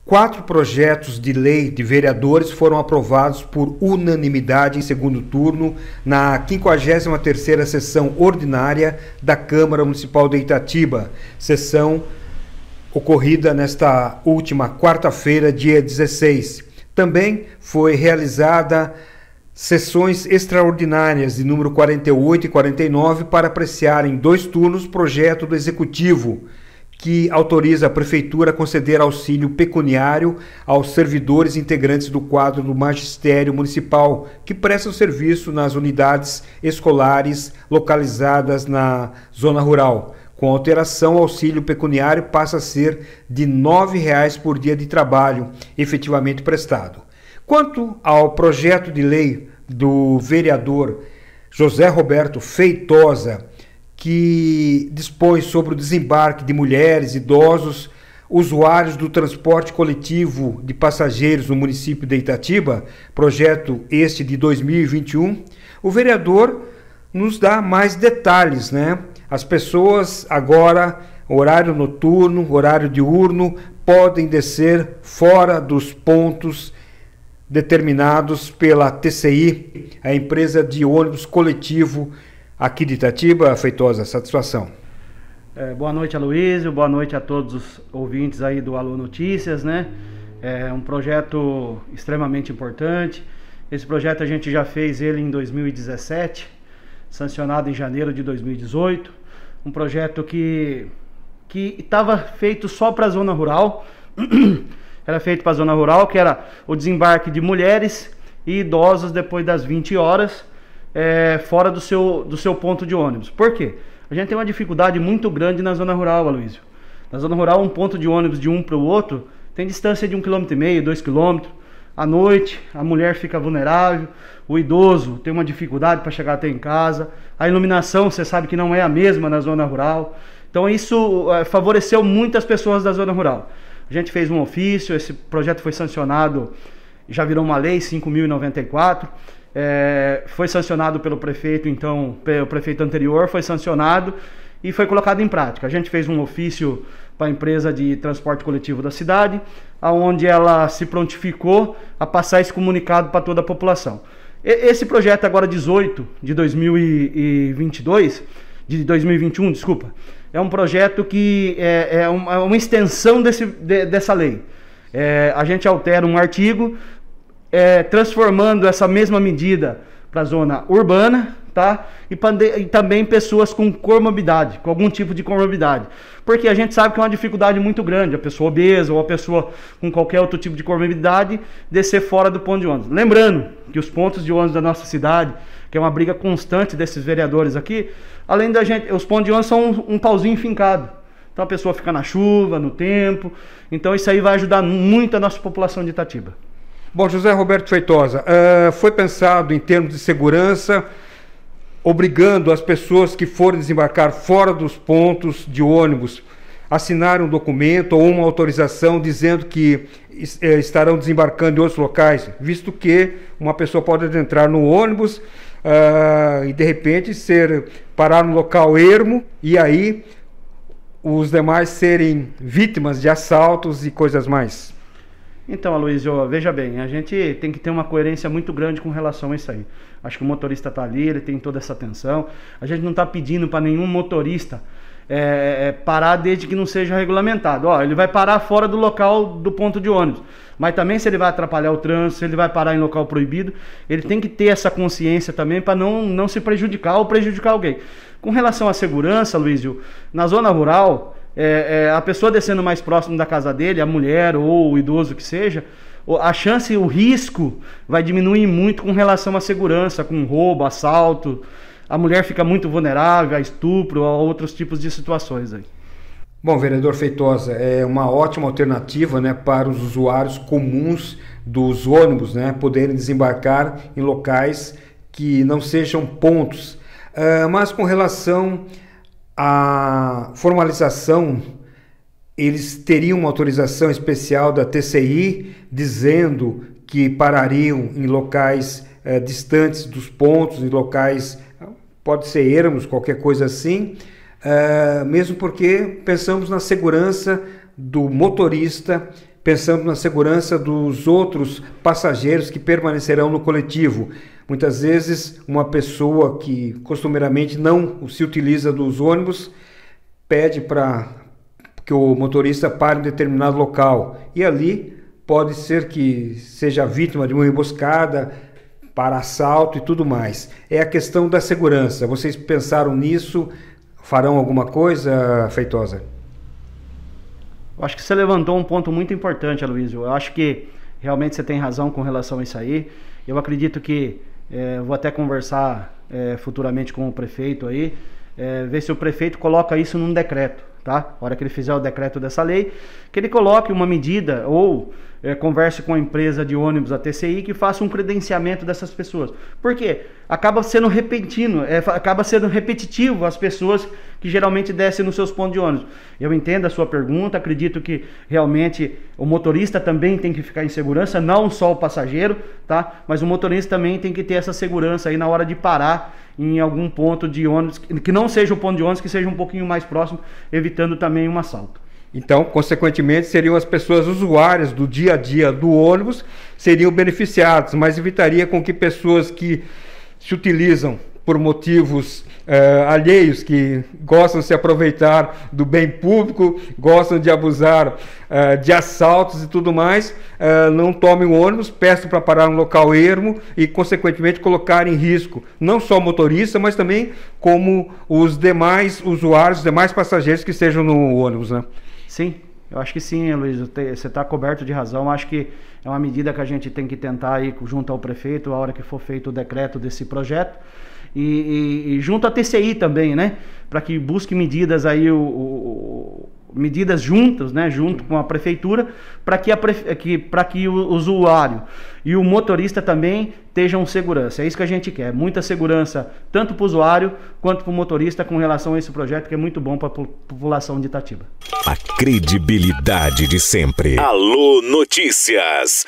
4 projetos de lei de vereadores foram aprovados por unanimidade em segundo turno na 53ª sessão ordinária da Câmara Municipal de Itatiba, sessão ocorrida nesta última quarta-feira, dia 16. Também foi realizada sessões extraordinárias de número 48 e 49 para apreciar em 2 turnos projeto do Executivo, que autoriza a Prefeitura a conceder auxílio pecuniário aos servidores integrantes do quadro do Magistério Municipal que prestam serviço nas unidades escolares localizadas na zona rural. Com alteração, o auxílio pecuniário passa a ser de R$ 9,00 por dia de trabalho efetivamente prestado. Quanto ao projeto de lei do vereador José Roberto Feitosa, que dispõe sobre o desembarque de mulheres, idosos, usuários do transporte coletivo de passageiros no município de Itatiba, projeto este de 2021, o vereador nos dá mais detalhes, né? As pessoas agora, horário noturno, horário diurno, podem descer fora dos pontos determinados pela TCI, a empresa de ônibus coletivo aqui de Itatiba. Feitosa, satisfação. Boa noite, Aloysio, boa noite a todos os ouvintes aí do Alô Notícias, né? É um projeto extremamente importante. Esse projeto a gente já fez ele em 2017, sancionado em janeiro de 2018. Um projeto que estava feito só para a zona rural. Era feito para a zona rural, que era o desembarque de mulheres e idosos depois das 20 horas, fora do seu ponto de ônibus. Por quê? A gente tem uma dificuldade muito grande na zona rural, Aloysio. Na zona rural, um ponto de ônibus de um para o outro tem distância de 1,5 km, 2 km. À noite, a mulher fica vulnerável, o idoso tem uma dificuldade para chegar até em casa. A iluminação, você sabe que não é a mesma na zona rural. Então isso favoreceu muitas pessoas da zona rural. A gente fez um ofício, esse projeto foi sancionado, já virou uma lei, 5.094. Foi sancionado pelo prefeito, então, o prefeito anterior foi sancionado e foi colocado em prática. A gente fez um ofício para a empresa de transporte coletivo da cidade, onde ela se prontificou a passar esse comunicado para toda a população. Esse projeto agora 18 de 2022, de 2021, desculpa, é um projeto que é uma extensão dessa lei. A gente altera um artigo, transformando essa mesma medida para a zona urbana, tá? E também pessoas com comorbidade, com algum tipo de comorbidade. Porque a gente sabe que é uma dificuldade muito grande, a pessoa obesa ou a pessoa com qualquer outro tipo de comorbidade descer fora do ponto de ônibus. Lembrando que os pontos de ônibus da nossa cidade, que é uma briga constante desses vereadores aqui, além da gente, os pontos de ônibus são um pauzinho fincado. Então a pessoa fica na chuva, no tempo. Então isso aí vai ajudar muito a nossa população de Itatiba. Bom, José Roberto Feitosa, foi pensado em termos de segurança, obrigando as pessoas que forem desembarcar fora dos pontos de ônibus assinarem um documento ou uma autorização dizendo que estarão desembarcando em outros locais, visto que uma pessoa pode adentrar no ônibus e de repente parar no local ermo e aí os demais serem vítimas de assaltos e coisas mais. Então, Aloysio, veja bem, a gente tem que ter uma coerência muito grande com relação a isso aí. Acho que o motorista está ali, ele tem toda essa atenção. A gente não está pedindo para nenhum motorista parar desde que não seja regulamentado. Ele vai parar fora do local do ponto de ônibus. Mas também se ele vai atrapalhar o trânsito, se ele vai parar em local proibido, ele tem que ter essa consciência também para não se prejudicar ou prejudicar alguém. Com relação à segurança, Aloysio, na zona rural, a pessoa descendo mais próximo da casa dele, a mulher ou o idoso que seja, a chance, o risco vai diminuir muito com relação à segurança, com roubo, assalto. A mulher fica muito vulnerável a estupro, a outros tipos de situações aí. Bom, vereador Feitosa, é uma ótima alternativa, né, para os usuários comuns dos ônibus, né, poderem desembarcar em locais que não sejam pontos. Mas com relação à formalização, eles teriam uma autorização especial da TCI dizendo que parariam em locais distantes dos pontos, em locais, pode ser ermos, qualquer coisa assim, mesmo porque pensamos na segurança do motorista pensando na segurança dos outros passageiros que permanecerão no coletivo. Muitas vezes, uma pessoa que costumeiramente não se utiliza dos ônibus pede para que o motorista pare em determinado local. E ali pode ser que seja vítima de uma emboscada, para assalto e tudo mais. É a questão da segurança. Vocês pensaram nisso? Farão alguma coisa, Feitosa? Eu acho que você levantou um ponto muito importante, Aloysio. Eu acho que realmente você tem razão com relação a isso aí. Eu acredito que vou até conversar futuramente com o prefeito aí, ver se o prefeito coloca isso num decreto, tá? A hora que ele fizer o decreto dessa lei, que ele coloque uma medida ou converse com a empresa de ônibus, a TCI, que faça um credenciamento dessas pessoas. Por quê? Acaba sendo repentino, acaba sendo repetitivo as pessoas que geralmente descem nos seus pontos de ônibus. Eu entendo a sua pergunta, acredito que realmente o motorista também tem que ficar em segurança, não só o passageiro, tá? Mas o motorista também tem que ter essa segurança aí na hora de parar em algum ponto de ônibus, que não seja o ponto de ônibus, que seja um pouquinho mais próximo, evitando também um assalto. Então, consequentemente, seriam as pessoas usuárias do dia a dia do ônibus seriam beneficiadas, mas evitaria com que pessoas que se utilizam por motivos alheios, que gostam de se aproveitar do bem público, gostam de abusar de assaltos e tudo mais, não tomem o ônibus, peçam para parar no local ermo e, consequentemente, colocar em risco não só o motorista, mas também como os demais usuários, os demais passageiros que estejam no ônibus, né? Sim, eu acho que sim, Luiz, você está coberto de razão. Eu acho que é uma medida que a gente tem que tentar ir junto ao prefeito, a hora que for feito o decreto desse projeto, e junto à TCI também, né? Para que busque medidas aí, medidas juntas, né? Junto com a prefeitura, para que o usuário e o motorista também estejam segurança. É isso que a gente quer, muita segurança, tanto para o usuário quanto para o motorista, com relação a esse projeto que é muito bom para a população de Itatiba. A credibilidade de sempre. Alô Notícias.